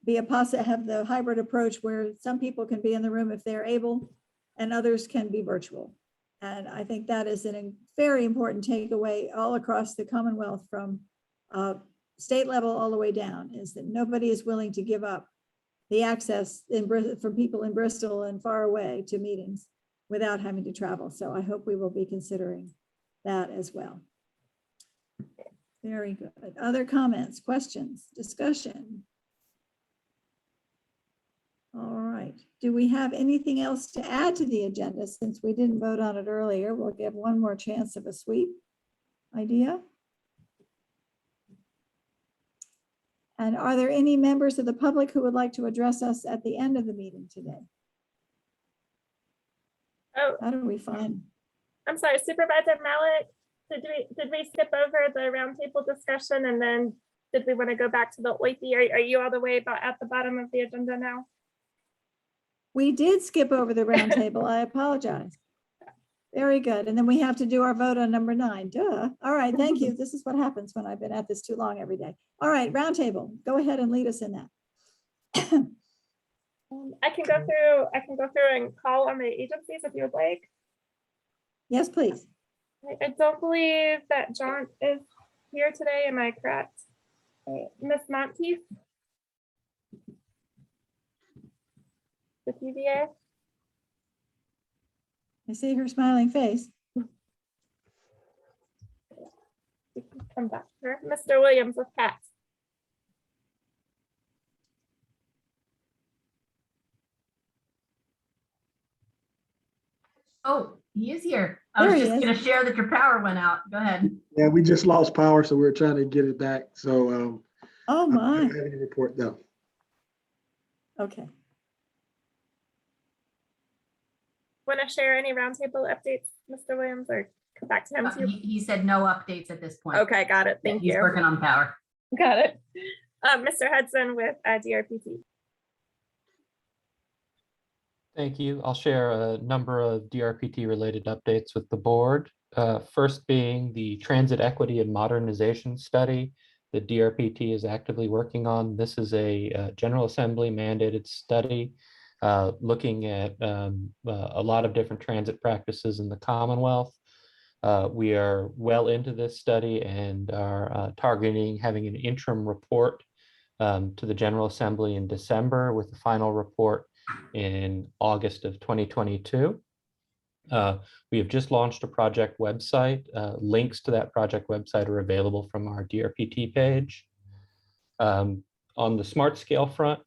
have the hybrid approach where some people can be in the room if they're able and others can be virtual. And I think that is a very important takeaway all across the Commonwealth from state level all the way down, is that nobody is willing to give up the access for people in Bristol and far away to meetings without having to travel. So I hope we will be considering that as well. Very good. Other comments, questions, discussion? All right. Do we have anything else to add to the agenda since we didn't vote on it earlier? We'll give one more chance of a sweep idea. And are there any members of the public who would like to address us at the end of the meeting today? Oh, How do we find? I'm sorry, Supervisor Malik, did we skip over the roundtable discussion and then did we want to go back to the OITI? Are you all the way at the bottom of the agenda now? We did skip over the roundtable. I apologize. Very good. And then we have to do our vote on number 9. Duh. All right. Thank you. This is what happens when I've been at this too long every day. All right. Roundtable. Go ahead and lead us in that. I can go through and call on the agencies if you would like. Yes, please. I don't believe that John is here today. Am I correct? Miss Monteith? The TVA? I see her smiling face. Come back here. Mr. Williams with Pat. Oh, he is here. I There was he just is. going to share that your power went out. Go ahead. Yeah, we just lost power, so we're trying to get it back. So Oh I my. don't have any report though. Okay. Want to share any roundtable updates, Mr. Williams, or come back to him too? He said no updates at this point. Okay, got it. Thank He's you. working on power. Got it. Mr. Hudson with DRPT. Thank you. I'll share a number of DRPT related updates with the board. First being the Transit Equity and Modernization Study that DRPT is actively working on. This is a General Assembly mandated study looking at a lot of different transit practices in the Commonwealth. We are well into this study and are targeting having an interim report to the General Assembly in December with the final report in August of 2022. We have just launched a project website. Links to that project website are available from our DRPT page. On the smart scale front,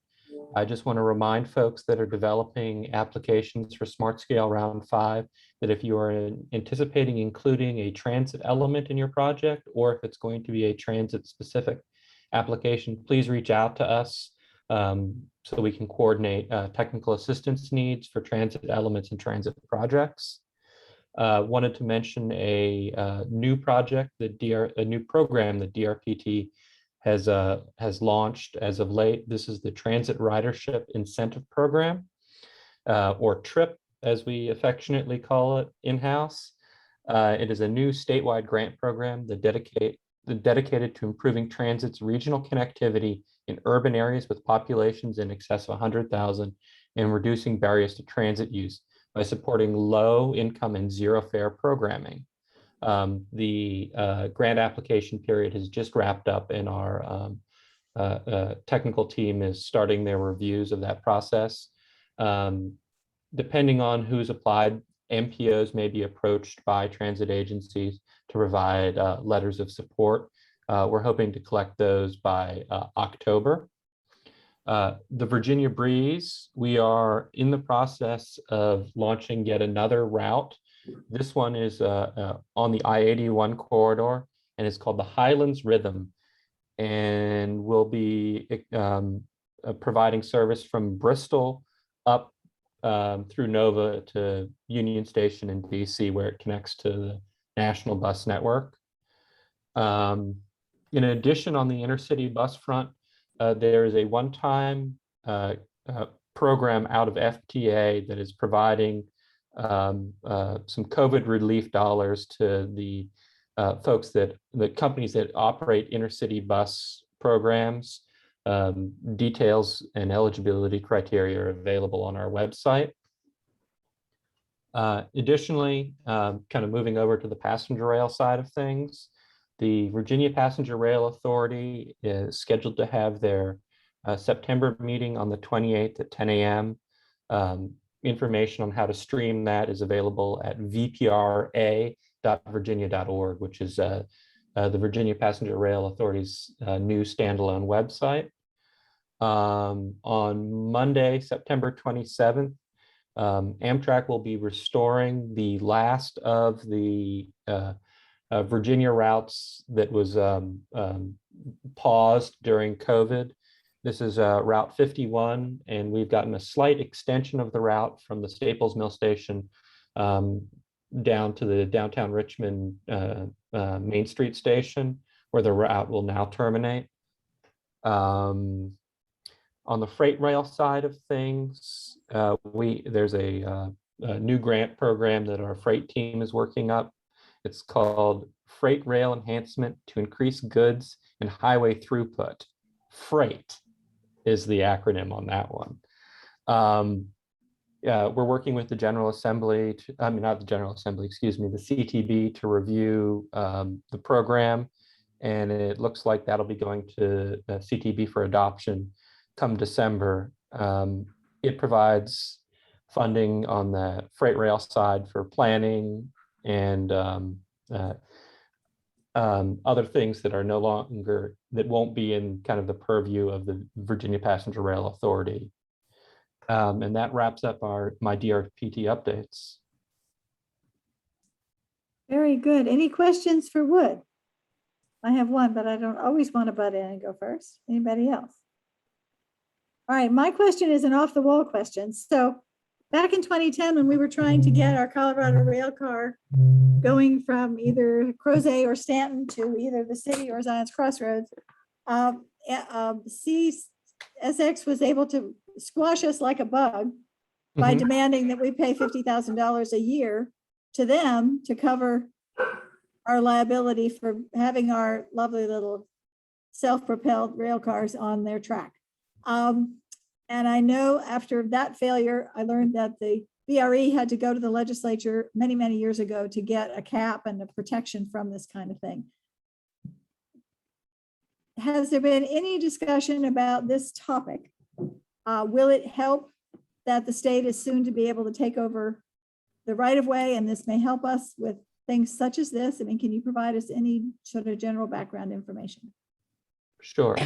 I just want to remind folks that are developing applications for Smart Scale Round 5 that if you are anticipating including a transit element in your project, or if it's going to be a transit specific application, please reach out to us so we can coordinate technical assistance needs for transit elements and transit projects. Wanted to mention a new project, a new program that DRPT has launched as of late. This is the Transit Ridership Incentive Program, or TRIP, as we affectionately call it in-house. It is a new statewide grant program that dedicated to improving transit's regional connectivity in urban areas with populations in excess of 100,000 and reducing barriers to transit use by supporting low income and zero fare programming. The grant application period has just wrapped up and our technical team is starting their reviews of that process. Depending on who's applied MPOs may be approached by transit agencies to provide letters of support. We're hoping to collect those by October. The Virginia Breeze, we are in the process of launching yet another route. This one is on the I-81 corridor, and it's called the Highlands Rhythm, and will be providing service from Bristol up through Nova to Union Station in DC, where it connects to the national bus network. In addition, on the intercity bus front, there is a one-time program out of FTA that is providing some COVID relief dollars to the the companies that operate intercity bus programs. Details and eligibility criteria are available on our website. Additionally, kind of moving over to the passenger rail side of things, the Virginia Passenger Rail Authority is scheduled to have their September meeting on the 28th at 10 a.m. Information on how to stream that is available at vpra.virginia.org, which is the Virginia Passenger Rail Authority's new standalone website. On Monday, September 27th, Amtrak will be restoring the last of the Virginia routes that was paused during COVID. This is Route 51, and we've gotten a slight extension of the route from the Staples Mill Station down to the downtown Richmond Main Street Station, where the route will now terminate. On the freight rail side of things, there's a new grant program that our freight team is working up. It's called Freight Rail Enhancement to Increase Goods and Highway Throughput. FREIGHT is the acronym on that one. We're working with the General Assembly, not the General Assembly, excuse me, the CTB to review the program. And it looks like that'll be going to CTB for adoption come December. It provides funding on the freight rail side for planning and other things that are no longer, that won't be in kind of the purview of the Virginia Passenger Rail Authority. And that wraps up my DRPT updates. Very good. Any questions for Wood? I have one, but I don't always want to butt in and go first. Anybody else? All right, my question is an off-the-wall question. So back in 2010, when we were trying to get our Colorado rail car going from either Crozet or Stanton to either the city or Zion's Crossroads, CSX was able to squash us like a bug by demanding that we pay $50,000 a year to them to cover our liability for having our lovely little self-propelled rail cars on their track. And I know after that failure, I learned that the VRE had to go to the legislature many, many years ago to get a cap and a protection from this kind of thing. Has there been any discussion about this topic? Will it help that the state is soon to be able to take over the right of way, and this may help us with things such as this? I mean, can you provide us any sort of general background information? Sure.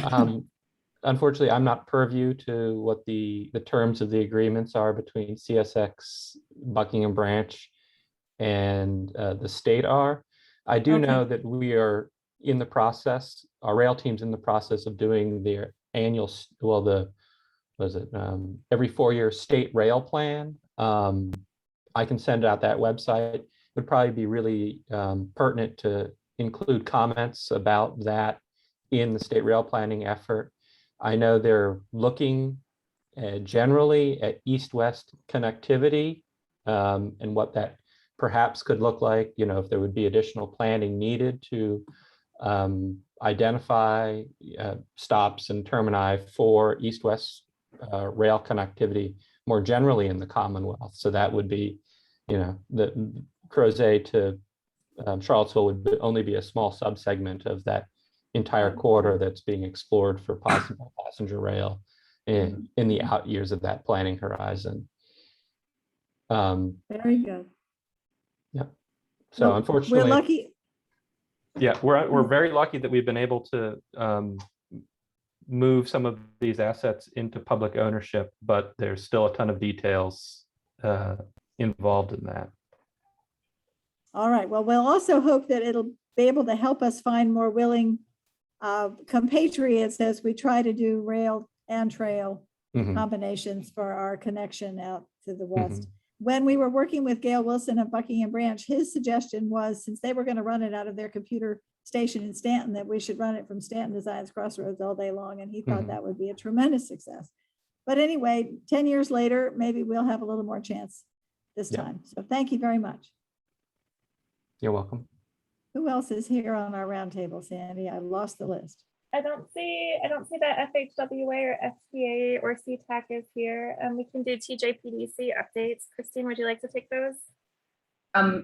Unfortunately, I'm not purview to what the terms of the agreements are between CSX, Buckingham Branch, and the state are. I do know that we are in the process, our rail team's in the process of doing their annual, every 4-year state rail plan. I can send out that website. It would probably be really pertinent to include comments about that in the state rail planning effort. I know they're looking generally at east-west connectivity and what that perhaps could look like, if there would be additional planning needed to identify stops and termini for east-west rail connectivity more generally in the Commonwealth. So that would be, the Crozet to Charlottesville would only be a small subsegment of that entire corridor that's being explored for possible passenger rail in the out years of that planning horizon. Very good. So Well, unfortunately, we're lucky. yeah, we're very lucky that we've been able to move some of these assets into public ownership, but there's still a ton of details involved in that. All right. Well, we'll also hope that it'll be able to help us find more willing compatriots as we try to do rail and trail Mhm. combinations for our connection out to the west. When we were working with Gail Wilson of Buckingham Branch, his suggestion was, since they were going to run it out of their computer station in Stanton, that we should run it from Stanton to Zions Crossroads all day long. And he thought that would be a tremendous success. But anyway, 10 years later, maybe we'll have a little more chance this time. So thank you very much. You're welcome. Who else is here on our roundtable, Sandy? I lost the list. I don't see that FHWA or FTA or CTAC is here. We can do Tjpdc updates. Christine, would you like to take those?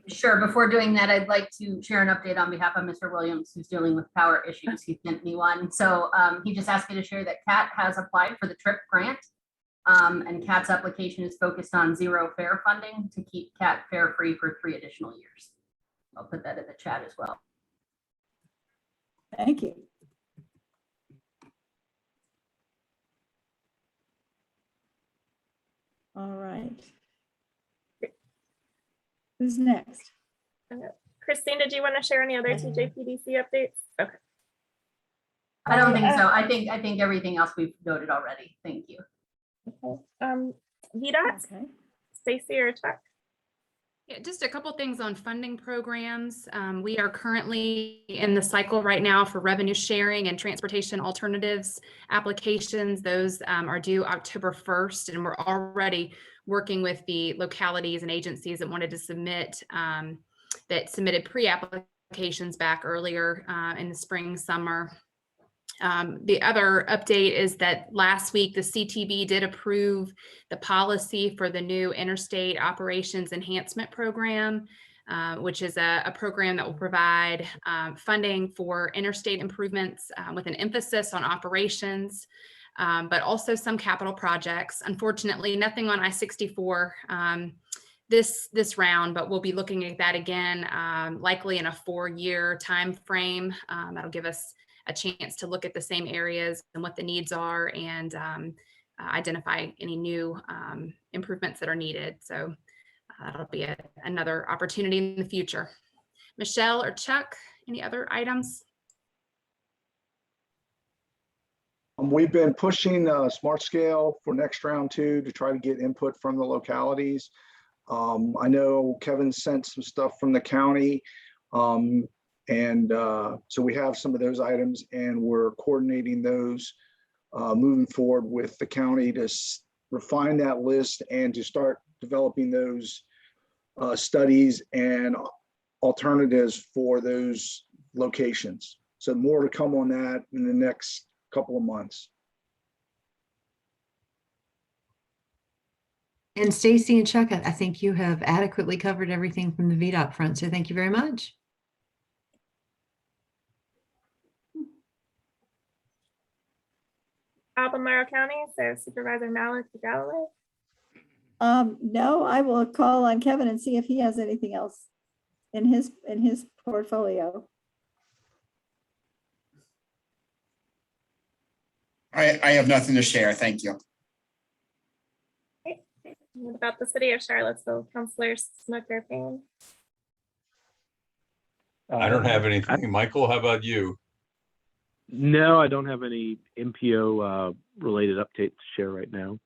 Sure. Before doing that, I'd like to share an update on behalf of Mr. Williams, who's dealing with power issues. He sent me one. So he just asked me to share that CAT has applied for the TRIP grant. And CAT's application is focused on zero fare funding to keep CAT fare free for 3 additional years. I'll put that in the chat as well. Thank you. All right. Who's next? Christine, did you want to share any other Tjpdc updates? Okay. I don't think so. I think everything else we've noted already. Thank you. Okay. VDOT, Okay. Stacy or Chuck? Yeah, just a couple things on funding programs. We are currently in the cycle right now for revenue sharing and transportation alternatives applications. Those are due October 1st, and we're already working with the localities and agencies that wanted to submit, that submitted pre-applications back earlier in the spring, summer. The other update is that last week the CTB did approve the policy for the new Interstate Operations Enhancement Program, which is a program that will provide funding for interstate improvements with an emphasis on operations, but also some capital projects. Unfortunately, nothing on I-64 this round, but we'll be looking at that again, likely in a 4-year time frame. That'll give us a chance to look at the same areas and what the needs are and identify any new improvements that are needed. So that'll be another opportunity in the future. Michelle or Chuck, any other items? We've been pushing Smart Scale for next round 2 to try to get input from the localities. I know Kevin sent some stuff from the county. So we have some of those items and we're coordinating those moving forward with the county to refine that list and to start developing those studies and alternatives for those locations. So more to come on that in the next couple of months. And Stacy and Chuck, I think you have adequately covered everything from the VDOT front. So thank you very much. Albemarle County, so Supervisor Malik Galloway. No, I will call on Kevin and see if he has anything else in his portfolio. I have nothing to share. Thank you. Okay. What about the City of Charlottesville, Councilor Smoker Payne? I don't have anything. Michael, how about you? No, I don't have any MPO related updates to share right now.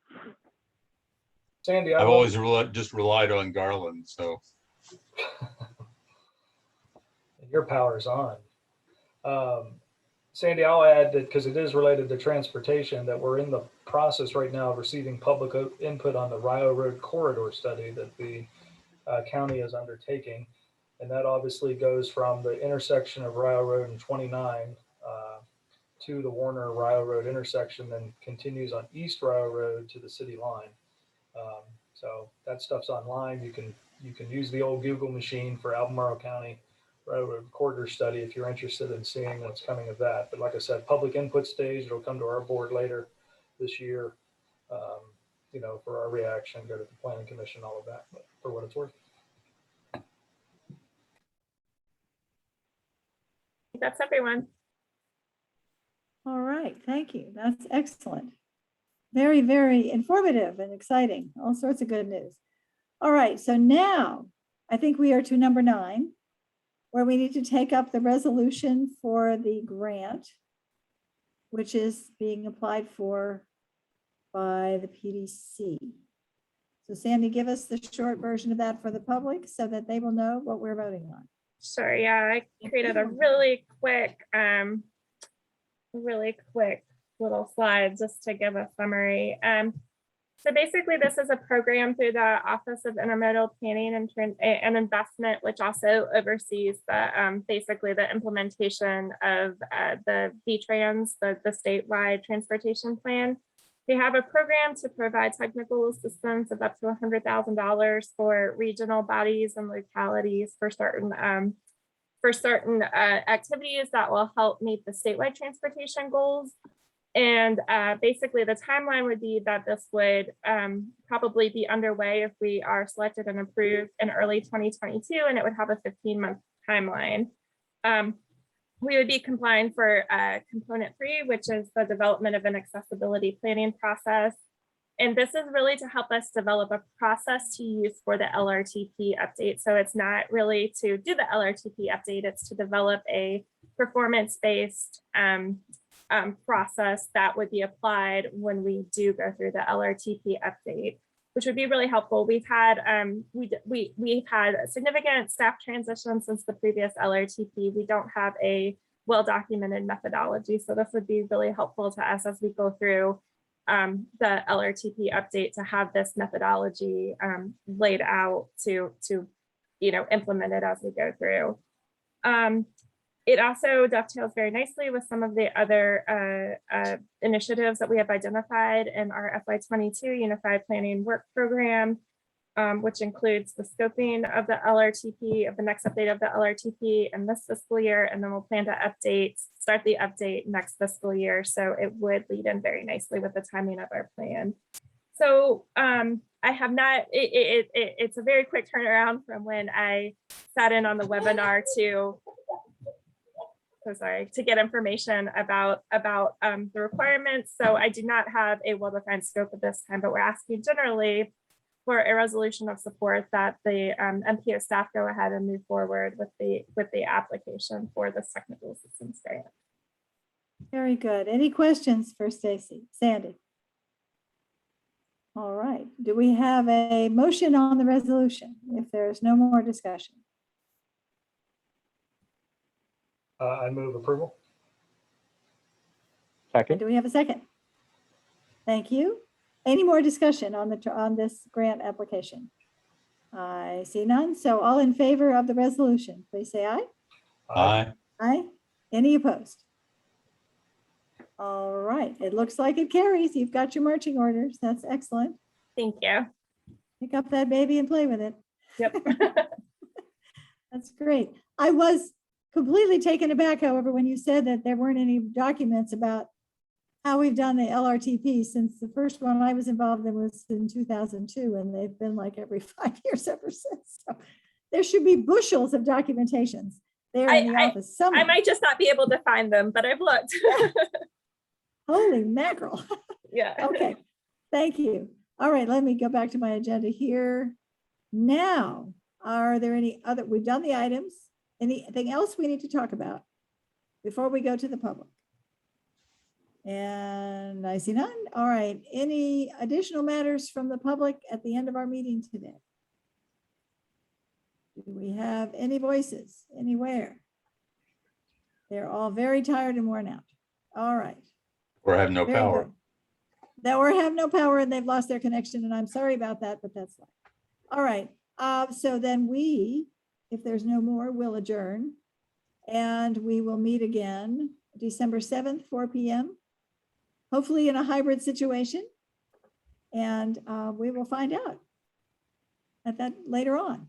Sandy, I've always just relied on Garland, so. Your power's on. Sandy, I'll add that because it is related to transportation, that we're in the process right now of receiving public input on the Rio Road corridor study that the county is undertaking. And that obviously goes from the intersection of Rio Road and 29 to the Warner Rio Road intersection, then continues on East Rio Road to the city line. So that stuff's online. You can use the old Google machine for Albemarle County Railroad corridor study if you're interested in seeing what's coming of that. But like I said, public input stage, it'll come to our board later this year, for our reaction, go to the planning commission, all of that, but for what it's worth. that's everyone. All right, thank you. That's excellent. Very, very informative and exciting. All sorts of good news. All right, so now I think we are to number 9, where we need to take up the resolution for the grant, which is being applied for by the PDC. So Sandy, give us the short version of that for the public so that they will know what we're voting on. Sure, yeah, I created a really quick little slide just to give a summary. So basically, this is a program through the Office of Intermodal Planning and Investment, which also oversees the basically the implementation of the VTrans, the statewide transportation plan. We have a program to provide technical assistance of up to $100,000 for regional bodies and localities for certain activities that will help meet the statewide transportation goals. And basically the timeline would be that this would probably be underway if we are selected and approved in early 2022, and it would have a 15-month timeline. We would be complying for component 3, which is the development of an accessibility planning process. And this is really to help us develop a process to use for the LRTP update. So it's not really to do the LRTP update, it's to develop a performance-based process that would be applied when we do go through the LRTP update, which would be really helpful. We've had we've had significant staff transition since the previous LRTP. We don't have a well-documented methodology, so this would be really helpful to us as we go through the LRTP update to have this methodology laid out to implement it as we go through. It also dovetails very nicely with some of the other initiatives that we have identified in our FY22 Unified Planning Work Program, which includes the scoping of the LRTP, of the next update of the LRTP in this fiscal year, and then we'll plan to start the update next fiscal year. So it would lead in very nicely with the timing of our plan. So I have not, it's a very quick turnaround from when I sat in on the webinar to get information about the requirements. So I do not have a well-defined scope at this time, but we're asking generally for a resolution of support that the MPO staff go ahead and move forward with the application for this technical assistance grant. Very good. Any questions for Sandy? All right. Do we have a motion on the resolution if there's no more discussion? I move approval. And do we have a second? Thank you. Any more discussion on this grant application? I see none. So all in favor of the resolution, please say aye. Aye. Aye. Any opposed? All right. It looks like it carries. You've got your marching orders. That's excellent. Thank you. Pick up that baby and play with it. Yep. That's great. I was completely taken aback, however, when you said that there weren't any documents about how we've done the LRTP, since the first one I was involved in was in 2002, and they've been like every 5 years ever since. So there should be bushels of documentations there in the office. I might just not be able to find them, but I've looked. Holy mackerel. Yeah. Okay. Thank you. All right. Let me go back to my agenda here. Now, are there any other, we've done the items. Anything else we need to talk about before we go to the public? And I see none. All right. Any additional matters from the public at the end of our meeting today? Do we have any voices anywhere? They're all very tired and worn out. All right. Or have no Very power. good. That or have no power and they've lost their connection, and I'm sorry about that, but that's life. All right. So then we, if there's no more, we'll adjourn, and we will meet again December 7th, 4 p.m. Hopefully in a hybrid situation, and we will find out at that later on.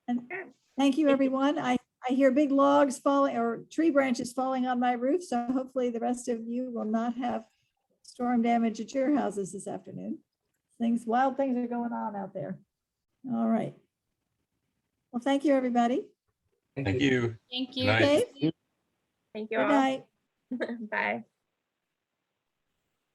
And thank you, everyone. I hear big logs falling or tree branches falling on my roof, so hopefully the rest of you will not have storm damage at your houses this afternoon. Wild things are going on out there. All right. Well, thank you, everybody. Thank you. Thank Good you. night. Okay, Thank you good all. night. Bye.